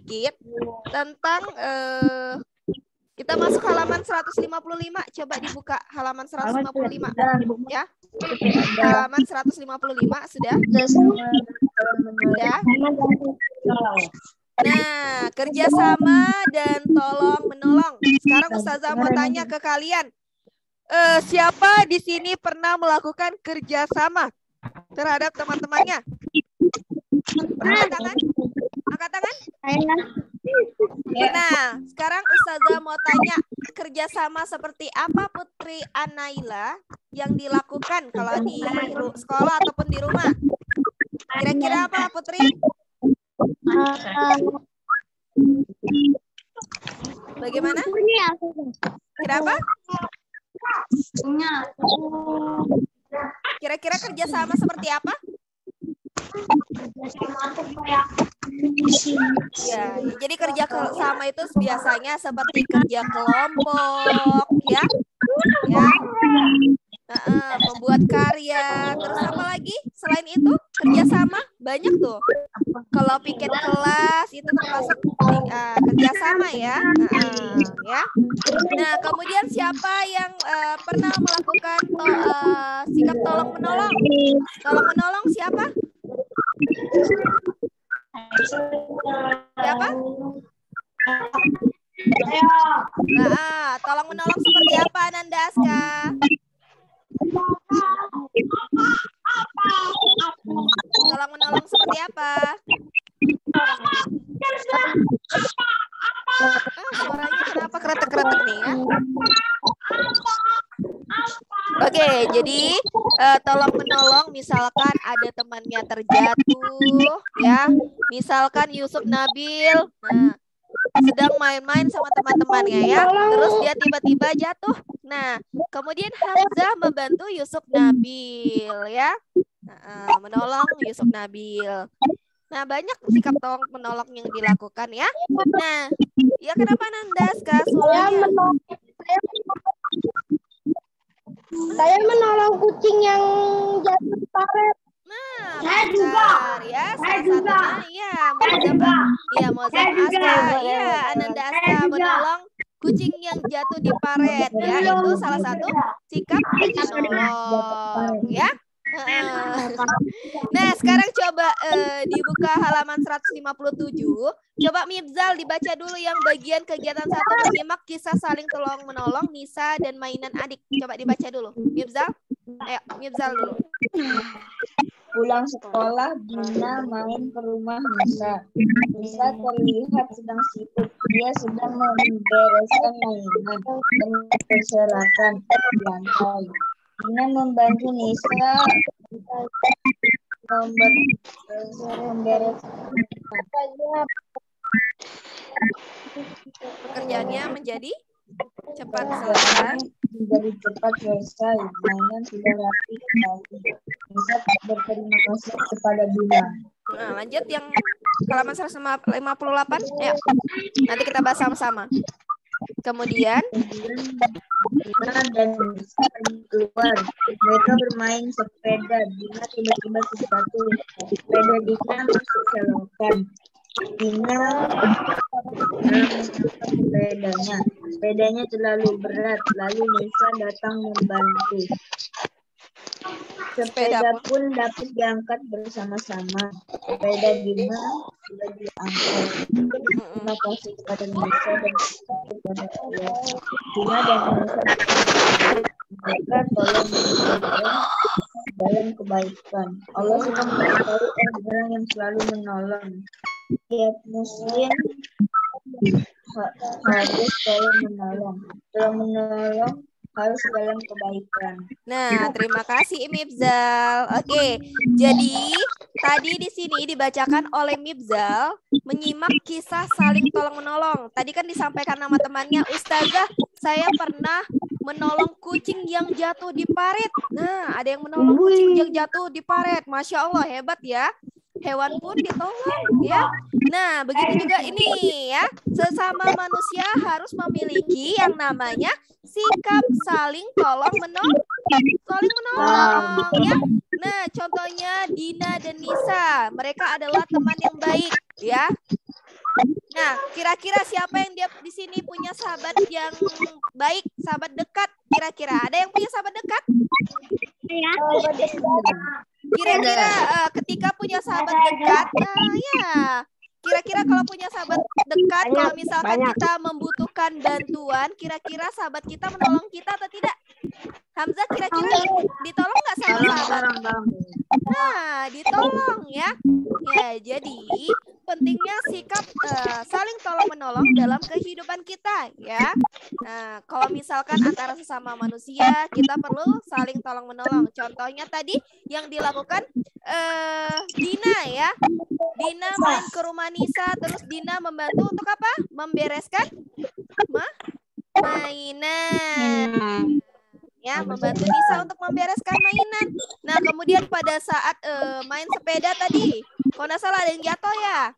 sedikit tentang kita masuk halaman 155. Coba dibuka halaman 155 ya. Halaman 155 sudah? Sudah. Nah, kerjasama dan tolong menolong. Sekarang Ustazah mau tanya ke kalian. Siapa di sini pernah melakukan kerjasama terhadap teman-temannya? Angkat tangan. Angkat tangan. Nah, sekarang Ustazah mau tanya, kerjasama seperti apa Putri Anaila yang dilakukan kalau di sekolah ataupun di rumah? Kira-kira apa Putri? Bagaimana? Kenapa? Kira-kira kerjasama seperti apa? Ya, jadi kerja sama itu biasanya seperti kerja kelompok, ya, membuat karya. Terus apa lagi? Selain itu kerjasama banyak tuh. Kalau piket kelas itu termasuk kerjasama ya. Ya. Nah, kemudian siapa yang pernah melakukan sikap tolong menolong? Tolong menolong siapa? Siapa? Tolong menolong seperti apa Ananda Aska? Tolong menolong seperti apa? Suaranya kenapa keretek-keretek nih ya? Oke, jadi tolong menolong misalkan ada temannya terjatuh ya. Misalkan Yusuf Nabil sedang main-main sama teman-temannya ya. Terus dia tiba-tiba jatuh. Nah, kemudian Hamzah membantu Yusuf Nabil ya. Menolong Yusuf Nabil. Nah, banyak sikap tolong menolong yang dilakukan ya. Nah, ya kenapa Nandaska suaranya? Saya menolong kucing yang jatuh paret. Nah, saya juga ya, salah satunya ya, Mozam Aska, ya, Ananda Aska menolong kucing yang jatuh di paret ya, itu salah satu sikap menolong ya. Nah, sekarang coba dibuka halaman 157. Coba Mibzal dibaca dulu yang bagian kegiatan 1 menyimak kisah saling tolong menolong Nisa dan mainan adik. Coba dibaca dulu. Mibzal. Ayo, Mibzal dulu. Pulang sekolah, Dina main ke rumah Nisa. Nisa terlihat sedang sibuk. Dia sedang membereskan mainan dan berserakan di lantai. Dina membantu Nisa membereskan pekerjaannya menjadi cepat selesai. Mainan sudah rapi kembali. Nisa berterima kasih kepada Dina. Nah, lanjut yang halaman 158. Ayo, nanti kita bahas sama-sama. Kemudian Dina dan Nisa keluar. Mereka bermain sepeda. Dina tiba-tiba terjatuh. Sepeda Dina masuk selokan. Dina mengangkat sepedanya. Sepedanya terlalu berat. Lalu Nisa datang membantu. Sepeda pun dapat diangkat bersama-sama. Sepeda Dina sudah diangkat. Terima kasih kepada Nisa dan kepada Allah. Dina dan Nisa mereka tolong dalam kebaikan. Allah sudah mengetahui orang yang selalu menolong. Tiap muslim harus tolong menolong. Tolong menolong harus dalam kebaikan. Nah, terima kasih Mibzal. Oke, jadi tadi di sini dibacakan oleh Mibzal menyimak kisah saling tolong menolong. Tadi kan disampaikan nama temannya, Ustazah, saya pernah menolong kucing yang jatuh di parit. Nah, ada yang menolong kucing yang jatuh di parit. Masya Allah, hebat ya. Hewan pun ditolong ya. Nah, begitu juga ini ya. Sesama manusia harus memiliki yang namanya sikap saling tolong menolong. Saling menolong ya. Nah, contohnya Dina dan Nisa. Mereka adalah teman yang baik ya. Nah, kira-kira siapa yang dia di sini punya sahabat yang baik, sahabat dekat? Kira-kira ada yang punya sahabat dekat? Kira-kira ketika punya sahabat dekat, ya. Kira-kira kalau punya sahabat dekat, kalau misalkan kita membutuhkan bantuan, kira-kira sahabat kita menolong kita atau tidak? Hamzah, kira-kira ditolong nggak sama sahabat? Nah, ditolong ya. Ya, jadi pentingnya sikap saling tolong-menolong dalam kehidupan kita ya. Nah, kalau misalkan antara sesama manusia, kita perlu saling tolong-menolong. Contohnya tadi yang dilakukan Dina ya. Dina main ke rumah Nisa, terus Dina membantu untuk apa? Membereskan mainan. Ya, membantu Nisa untuk membereskan mainan. Nah, kemudian pada saat main sepeda tadi, kalau nggak salah ada yang jatuh ya.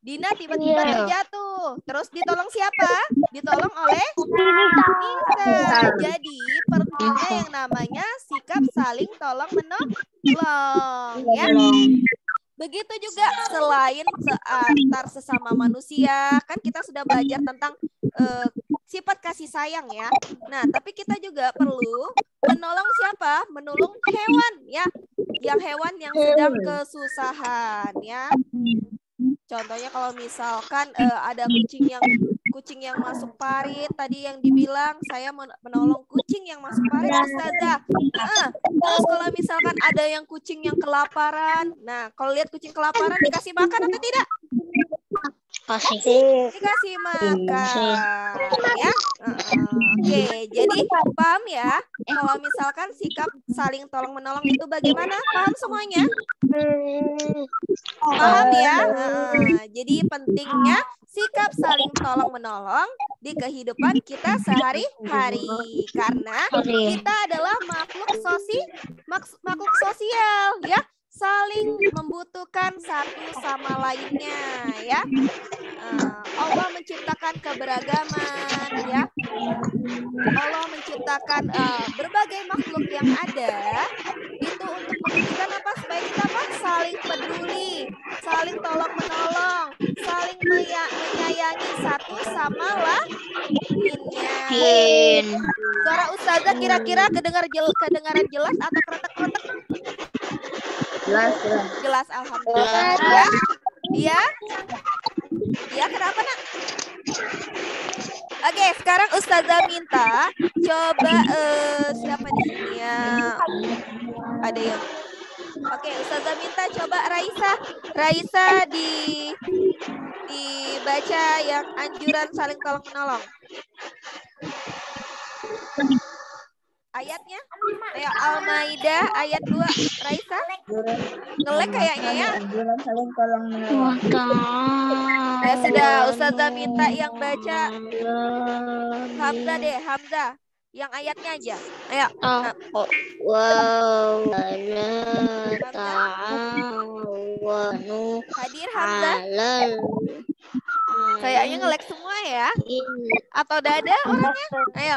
Dina tiba-tiba terjatuh. Terus ditolong siapa? Ditolong oleh Nisa. Jadi pentingnya yang namanya sikap saling tolong-menolong. Ya. Begitu juga selain antar sesama manusia, kan kita sudah belajar tentang sifat kasih sayang ya. Nah, tapi kita juga perlu menolong siapa? Menolong hewan ya. Yang hewan yang sedang kesusahan ya. Contohnya kalau misalkan ada kucing yang masuk parit, tadi yang dibilang saya menolong kucing yang masuk parit, Ustazah. Terus kalau misalkan ada yang kucing yang kelaparan, nah kalau lihat kucing kelaparan dikasih makan atau tidak? Dikasih makan ya. Oke, jadi paham ya kalau misalkan sikap saling tolong menolong itu bagaimana? Paham semuanya? Paham ya? Jadi pentingnya sikap saling tolong menolong di kehidupan kita sehari-hari karena kita adalah makhluk sosial ya. Saling membutuhkan satu sama lainnya ya. Allah menciptakan keberagaman ya. Allah menciptakan berbagai makhluk yang ada itu untuk menunjukkan apa? Supaya kita apa? Saling peduli, saling tolong menolong, saling menyayangi satu sama lainnya. Suara Ustazah kira-kira kedengaran jelas atau kretek-kretek? Jelas, alhamdulillah. Ya? Iya? Iya, kenapa nak? Oke, sekarang Ustazah minta coba siapa di sini ya? Ada yang Oke, Ustazah minta coba Raisa dibaca yang anjuran saling tolong menolong. Ayatnya? Ayo Al-Maidah ayat 2, Raisa. Ngelek kayaknya ya. Anjuran saling tolong menolong. Ya sudah, Ustazah minta yang baca Hamzah deh, Hamzah. Yang ayatnya aja. Ayo. Hadir Hamzah. Kayaknya ngelek semua ya. Atau dada orangnya? Ayo.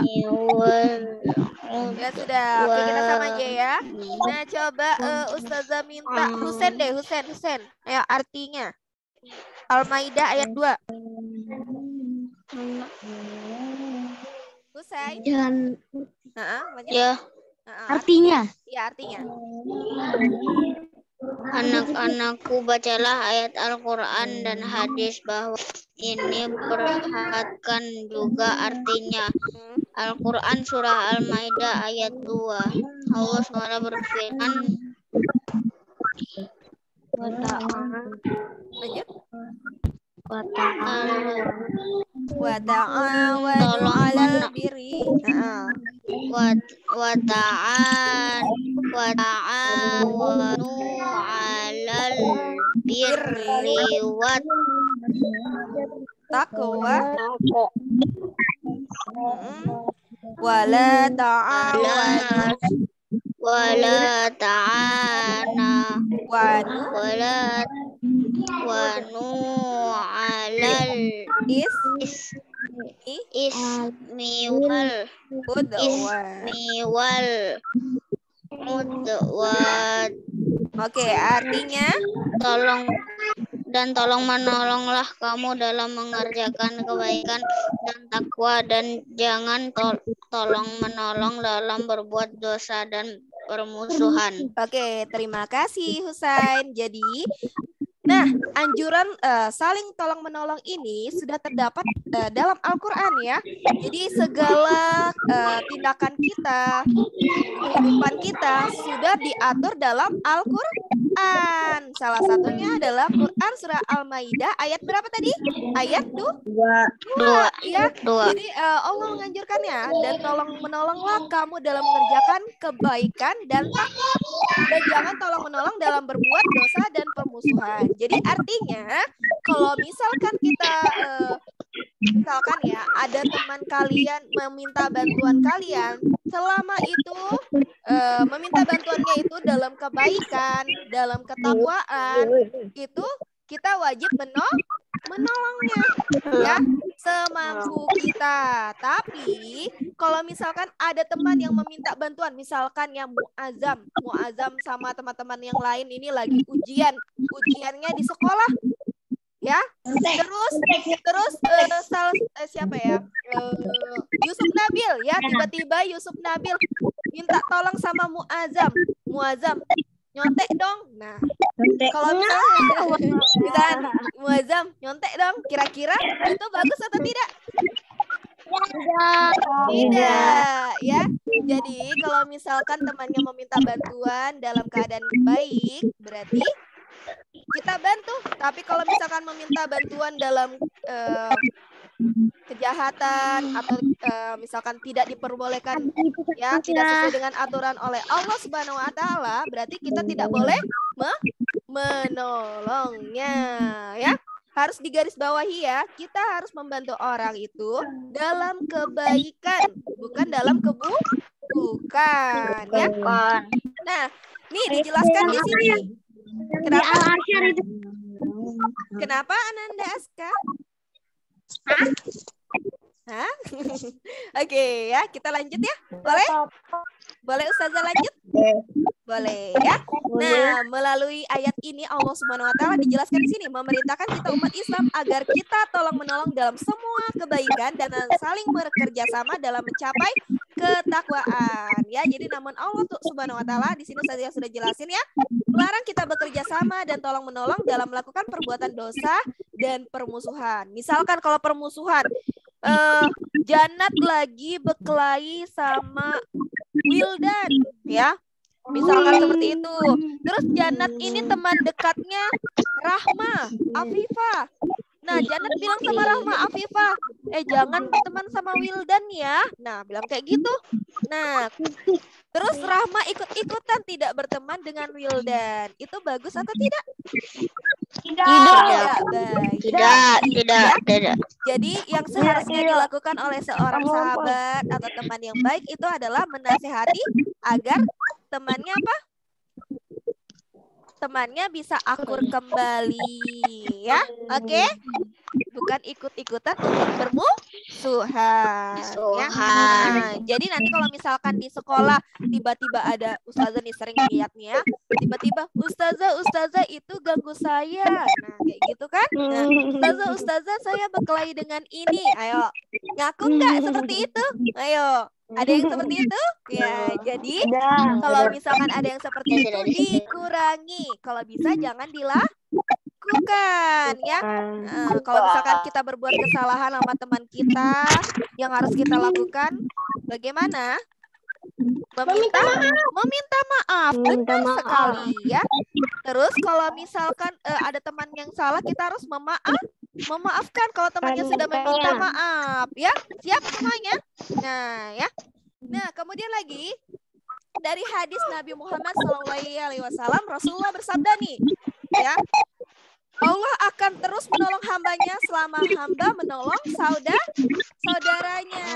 Ya sudah, oke kita sama aja ya. Nah coba Ustazah minta Husen deh, Husen. Ayo artinya. Al-Maidah ayat 2. Husain. Ya. Artinya. Ya artinya. Anak-anakku, bacalah ayat Al-Quran dan hadis bahwa ini perhatikan juga artinya. Al-Quran surah Al-Maidah ayat 2. Allah SWT berfirman, wa ta'awanu 'alal birri wa ta'awanu 'alal birri wat taqwa wala ta'awanu wala ta'ana wanu 'alal ismi wal udwan. Oke, artinya tolong dan tolong menolonglah kamu dalam mengerjakan kebaikan dan takwa, dan jangan tolong menolong dalam berbuat dosa dan permusuhan. Oke, terima kasih Husain. Jadi, nah, anjuran saling tolong menolong ini sudah terdapat dalam Al-Quran ya. Jadi segala tindakan kita, kehidupan kita sudah diatur dalam Al-Quran. Salah satunya adalah Quran surah Al-Maidah ayat berapa tadi? Ayat 2 ya. Jadi Allah menganjurkannya, dan tolong menolonglah kamu dalam mengerjakan kebaikan dan takwa, dan jangan tolong menolong dalam berbuat dosa dan permusuhan. Jadi artinya kalau misalkan kita misalkan ya ada teman kalian meminta bantuan kalian, selama itu meminta bantuannya itu dalam kebaikan, dalam ketakwaan, itu kita wajib menolongnya ya semampu kita. Tapi kalau misalkan ada teman yang meminta bantuan, misalkan yang Muazzam sama teman-teman yang lain ini lagi ujiannya di sekolah ya, terus siapa ya, Yusuf Nabil ya, tiba-tiba Yusuf Nabil minta tolong sama Muazzam nyontek dong. Nah, kalau misalnya Muazzam nyontek dong, kira-kira itu bagus atau tidak? Tidak ya. Jadi kalau misalkan temannya meminta bantuan dalam keadaan baik, berarti kita bantu. Tapi kalau misalkan meminta bantuan dalam kejahatan atau misalkan tidak diperbolehkan ya, tidak sesuai dengan aturan oleh Allah Subhanahu wa taala, berarti kita tidak boleh menolongnya ya. Harus digarisbawahi ya, kita harus membantu orang itu dalam kebaikan, bukan dalam keburukan ya. Nah, nih dijelaskan di sini. Kenapa Ananda Aska? Hah? Oke ya, kita lanjut ya. Boleh? Boleh Ustazah lanjut? Boleh ya. Nah, melalui ayat ini Allah Subhanahu wa taala dijelaskan di sini memerintahkan kita umat Islam agar kita tolong menolong dalam semua kebaikan dan saling bekerja sama dalam mencapai ketakwaan ya. Jadi namun Allah Subhanahu wa taala di sini saya sudah jelasin ya, melarang kita bekerja sama dan tolong menolong dalam melakukan perbuatan dosa dan permusuhan. Misalkan kalau permusuhan, Jannat lagi berkelahi sama Wildan ya, misalkan seperti itu. Terus Jannat ini teman dekatnya Rahma Afifah. Nah, Jannat bilang sama Rahma Afifah, jangan berteman sama Wildan ya. Nah, bilang kayak gitu. Nah, terus Rahma ikut-ikutan tidak berteman dengan Wildan. Itu bagus atau tidak? Tidak. Jadi yang seharusnya dilakukan oleh seorang sahabat atau teman yang baik itu adalah menasehati agar temannya apa? Temannya bisa akur kembali ya. Oke? Bukan ikut-ikutan untuk bermusuhan ya. Nah, jadi nanti kalau misalkan di sekolah tiba-tiba ada ustazah nih, sering lihatnya tiba-tiba ustazah itu ganggu saya. Nah, kayak gitu kan? Nah, ustazah saya berkelahi dengan ini. Ayo, ngaku nggak seperti itu? Ayo. Ada yang seperti itu? Ya, jadi kalau misalkan ada yang seperti itu dikurangi. Kalau bisa jangan dilakukan ya. Kalau misalkan kita berbuat kesalahan sama teman kita, yang harus kita lakukan bagaimana? Meminta maaf. Benar sekali ya. Terus kalau misalkan ada teman yang salah, kita harus memaafkan kalau temannya sudah meminta maaf ya. Siap semuanya? Nah ya. Nah, kemudian lagi dari hadis Nabi Muhammad SAW, Rasulullah bersabda nih ya, Allah akan terus menolong hambanya selama hamba menolong saudaranya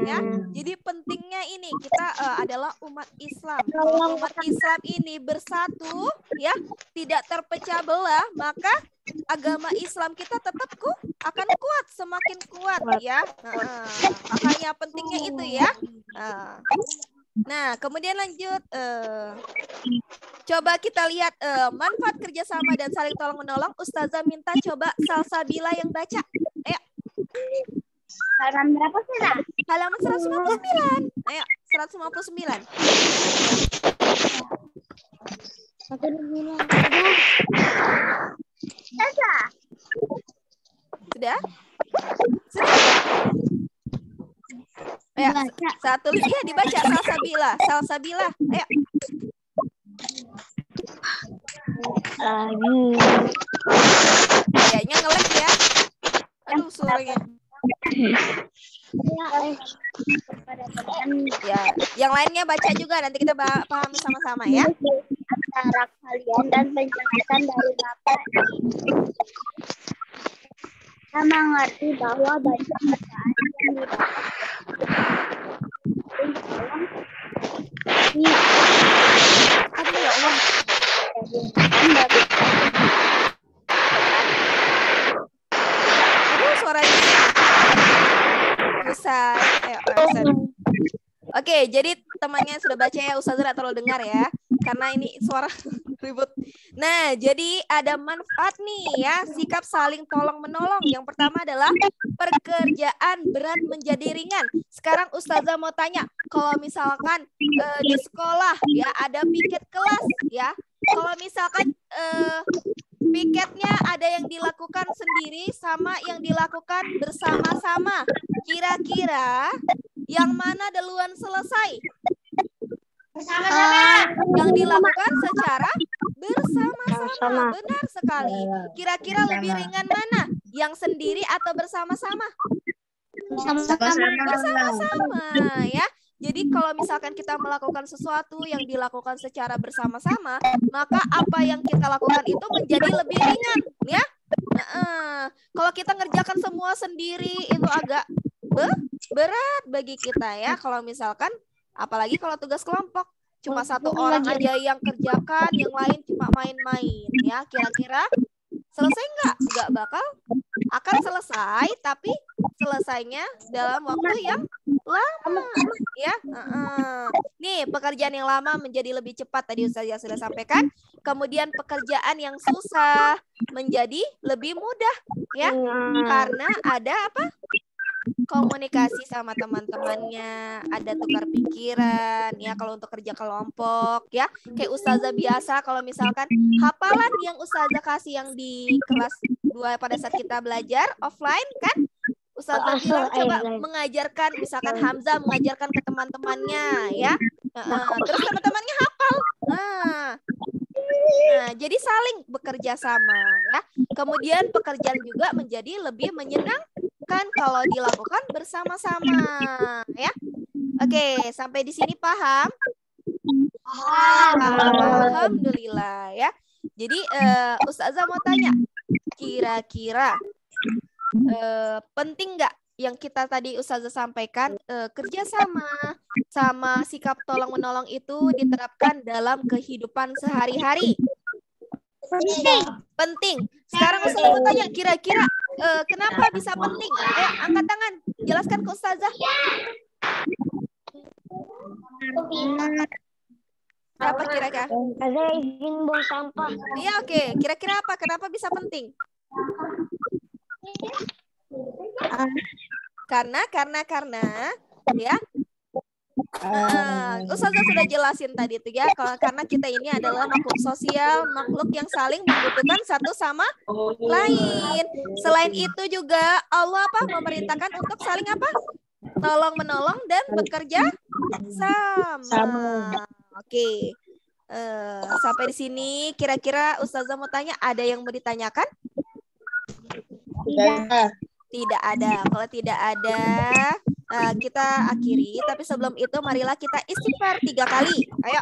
ya. Jadi pentingnya ini kita adalah umat Islam. Kalau umat Islam ini bersatu ya, tidak terpecah belah, maka agama Islam kita tetap akan kuat, semakin kuat ya. Makanya pentingnya itu ya. Nah, kemudian lanjut Coba kita lihat manfaat kerjasama dan saling tolong menolong. Ustazah minta coba Salsabila yang baca. Ayo. Halaman berapa sih, Nak? Halaman 159. Ayo, 159. Sudah? Sudah? Ayo, satu ya dibaca Salsabila. Salsabila. Ayo. Kayaknya nge-lag ya. Aduh, suaranya. Ya, yang lainnya baca juga, nanti kita pahami sama-sama ya. Antara kalian dan penjelasan dari Bapak. Kita mengerti bahwa banyak bacaan yang dibaca Aduh ya Allah. Aduh, suaranya. Usai. Ayo, Ustaz. Oke, jadi temannya sudah baca ya, Ustazah terlalu dengar ya. Karena ini suara ribut. Nah, jadi ada manfaat nih ya, sikap saling tolong-menolong. Yang pertama adalah pekerjaan berat menjadi ringan. Sekarang Ustazah mau tanya, kalau misalkan di sekolah ya ada piket kelas ya. Kalau misalkan piketnya ada yang dilakukan sendiri sama yang dilakukan bersama-sama. Kira-kira yang mana duluan selesai? Yang dilakukan secara bersama-sama. Benar sekali. Kira-kira lebih ringan mana? Yang sendiri atau bersama-sama? Bersama-sama ya. Jadi kalau misalkan kita melakukan sesuatu yang dilakukan secara bersama-sama, maka apa yang kita lakukan itu menjadi lebih ringan ya. Kalau kita ngerjakan semua sendiri itu agak berat bagi kita ya. Kalau misalkan apalagi kalau tugas kelompok cuma satu orang aja yang kerjakan, yang lain cuma main-main ya. Kira-kira selesai nggak? Nggak bakal akan selesai, tapi selesainya dalam waktu yang lama ya. Nih pekerjaan yang lama menjadi lebih cepat tadi Ustazah sudah sampaikan. Kemudian pekerjaan yang susah menjadi lebih mudah ya. Karena ada apa? Komunikasi sama teman-temannya, ada tukar pikiran ya kalau untuk kerja kelompok ya. Kayak Ustazah biasa kalau misalkan hafalan yang Ustazah kasih yang di kelas 2 pada saat kita belajar offline kan, Ustazah bilang coba mengajarkan, misalkan Hamzah mengajarkan ke teman-temannya ya. Terus teman-temannya hafal. Nah, jadi saling bekerja sama ya. Kemudian pekerjaan juga menjadi lebih menyenangkan kalau dilakukan bersama-sama ya. Oke, sampai di sini paham? Alhamdulillah ya. Jadi Ustazah mau tanya, kira-kira penting nggak yang kita tadi Ustazah sampaikan, kerjasama sama sikap tolong-menolong itu diterapkan dalam kehidupan sehari-hari? Penting. Sekarang Ustazah mau tanya, kira-kira kenapa bisa penting? Ayo, angkat tangan. Jelaskan ke Ustazah. Apa kira-kira? Ada izin buang sampah. Iya, oke. Kira-kira apa? Kenapa bisa penting? Karena ya. Ustazah sudah jelasin tadi tuh ya, karena kita ini adalah makhluk sosial, makhluk yang saling membutuhkan satu sama lain. Selain itu juga Allah memerintahkan untuk saling tolong menolong dan bekerja sama. Oke. Sampai di sini kira-kira Ustazah mau tanya, ada yang mau ditanyakan? Tidak ada. Kalau tidak ada, kita akhiri. Tapi sebelum itu, marilah kita istighfar 3 kali. Ayo.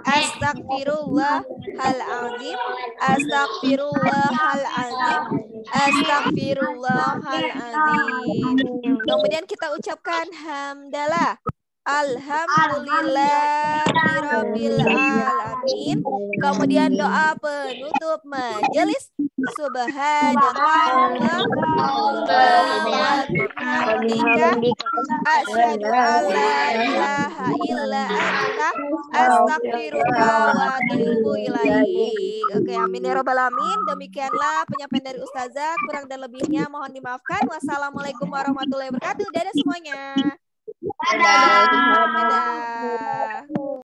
Astagfirullahaladzim. Astagfirullahaladzim. Astagfirullahaladzim. Kemudian kita ucapkan hamdalah. Alhamdulillahirabbil alamin. Kemudian doa penutup majelis. Subhanallah wa bihamdihi bihamdika asyhadu alla ilaha illa anta astaghfiruka wa atubu ilaik. Oke, amin ya rabbal alamin. Demikianlah penyampaian dari Ustazah. Kurang dan lebihnya mohon dimaafkan. Wassalamualaikum warahmatullahi wabarakatuh. Dadah semuanya. Dadah.